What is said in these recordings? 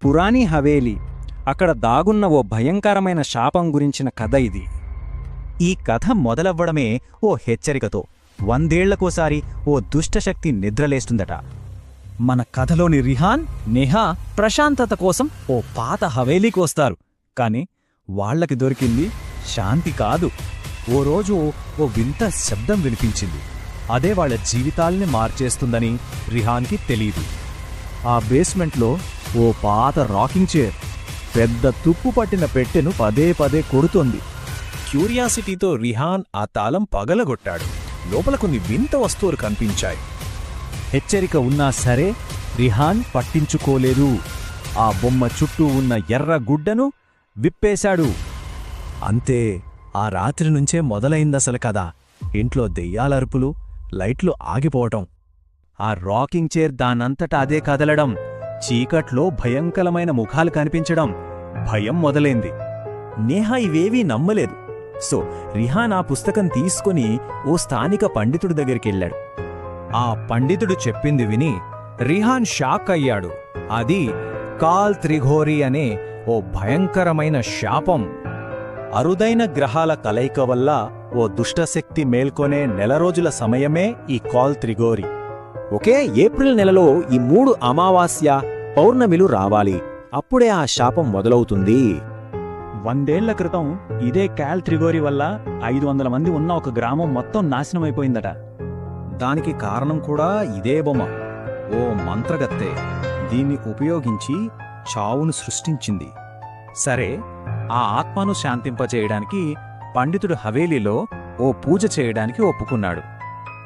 పురాణీ హవేలీ, అక్కడ దాగున్న ఓ భయంకరమైన శాపం గురించిన కథ ఇది. ఈ కథ మొదలవ్వడమే ఓ హెచ్చరికతో. 100 ఏళ్లకోసారి ఓ దుష్టశక్తి నిద్రలేస్తుందట. మన కథలోని రిహాన్, నేహా ప్రశాంతత కోసం ఓ పాత హవేలీకి వస్తారు. కాని వాళ్లకి దొరికింది శాంతి కాదు. ఓ రోజు ఓ వింత శబ్దం వినిపించింది. అదే వాళ్ల జీవితాల్ని మార్చేస్తుందని రిహాన్కి తెలీదు. ఆ బేస్మెంట్లో ఓ పాత రాకింగ్ చైర్ పెద్ద తుప్పు పట్టిన పెట్టెను పదే పదే కొడుతోంది. క్యూరియాసిటీతో రిహాన్ ఆ తాళం పగలగొట్టాడు. లోపల కొన్ని వింత వస్తువులు కనిపించాయి. హెచ్చరిక ఉన్నా సరే రిహాన్ పట్టించుకోలేదు. ఆ బొమ్మ చుట్టూ ఉన్న ఎర్ర గుడ్డను విప్పేశాడు. అంతే, ఆ రాత్రి నుంచే మొదలైందసలు కథ. ఇంట్లో దెయ్యాలరుపులు, లైట్లు ఆగిపోవటం, ఆ రాకింగ్ చైర్ దానంతటా అదే కదలడం, చీకట్లో భయంకరమైన ముఖాలు కనిపించడం. భయం మొదలైంది. నేహా ఇవేవీ నమ్మలేదు. సో రిహాన్ ఆ పుస్తకం తీసుకుని ఓ స్థానిక పండితుడి దగ్గరికెళ్ళాడు. ఆ పండితుడు చెప్పింది విని రిహాన్ షాక్ అయ్యాడు. అది కాల్ త్రిఘోరీ అనే ఓ భయంకరమైన శాపం. అరుదైన గ్రహాల కలయిక వల్ల ఓ దుష్టశక్తి మేల్కొనే 1 నెల రోజుల సమయమే ఈ కాల్ త్రిఘోరీ. ఒకే ఏప్రిల్ నెలలో ఈ 3 అమావాస్య, పౌర్ణమిలు రావాలి. అప్పుడే ఆ శాపం మొదలవుతుంది. 100 ఏళ్ల క్రితం ఇదే కాల్ త్రిఘోరీ వల్ల 500 మంది ఉన్న ఒక గ్రామం మొత్తం నాశనమైపోయిందట. దానికి కారణం కూడా ఇదే బొమ్మ, ఓ మంత్రగత్తె. దీన్ని ఉపయోగించి చావును సృష్టించింది. సరే, ఆ ఆత్మను శాంతింపచేయడానికి పండితుడు హవేలీలో ఓ పూజ చేయడానికి ఒప్పుకున్నాడు.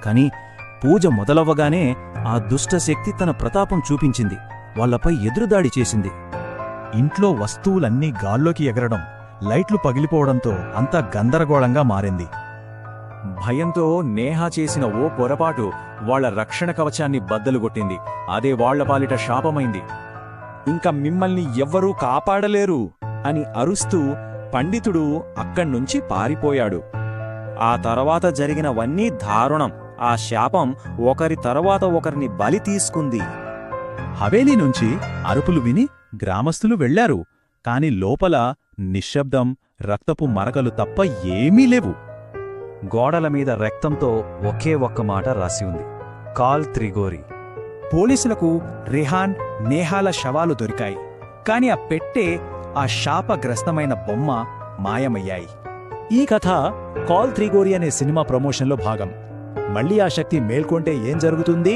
కాని పూజ మొదలవ్వగానే ఆ దుష్టశక్తి తన ప్రతాపం చూపించింది. వాళ్లపై ఎదురుదాడి చేసింది. ఇంట్లో వస్తువులన్నీ గాల్లోకి ఎగరడం, లైట్లు పగిలిపోవడంతో అంతా గందరగోళంగా మారింది. భయంతో నేహా చేసిన ఓ పొరపాటు వాళ్ల రక్షణ కవచాన్ని బద్దలుగొట్టింది. అదే వాళ్ల పాలిట శాపమైంది. ఇంక మిమ్మల్ని ఎవ్వరూ కాపాడలేరు అని అరుస్తూ పండితుడు అక్కడ్నుంచి పారిపోయాడు. ఆ తర్వాత జరిగినవన్నీ దారుణం. ఆ శాపం ఒకరి తర్వాత ఒకరిని బలి తీసుకుంది. హవేలీ నుంచి అరుపులు విని గ్రామస్తులు వెళ్లారు. కాని లోపల నిశ్శబ్దం, రక్తపు మరకలు తప్ప ఏమీ లేవు. గోడల మీద రక్తంతో ఒకే ఒక్క మాట రాసి ఉంది, కాల్ త్రిఘోరీ. పోలీసులకు రిహాన్, నేహాల శవాలు దొరికాయి. కాని ఆ పెట్టె, ఆ శాపగ్రస్తమైన బొమ్మ మాయమయ్యాయి. ఈ కథ కాల్ త్రిఘోరీ అనే సినిమా ప్రమోషన్లో భాగం. మళ్ళీ ఆ శక్తి మేల్కొంటే ఏం జరుగుతుంది?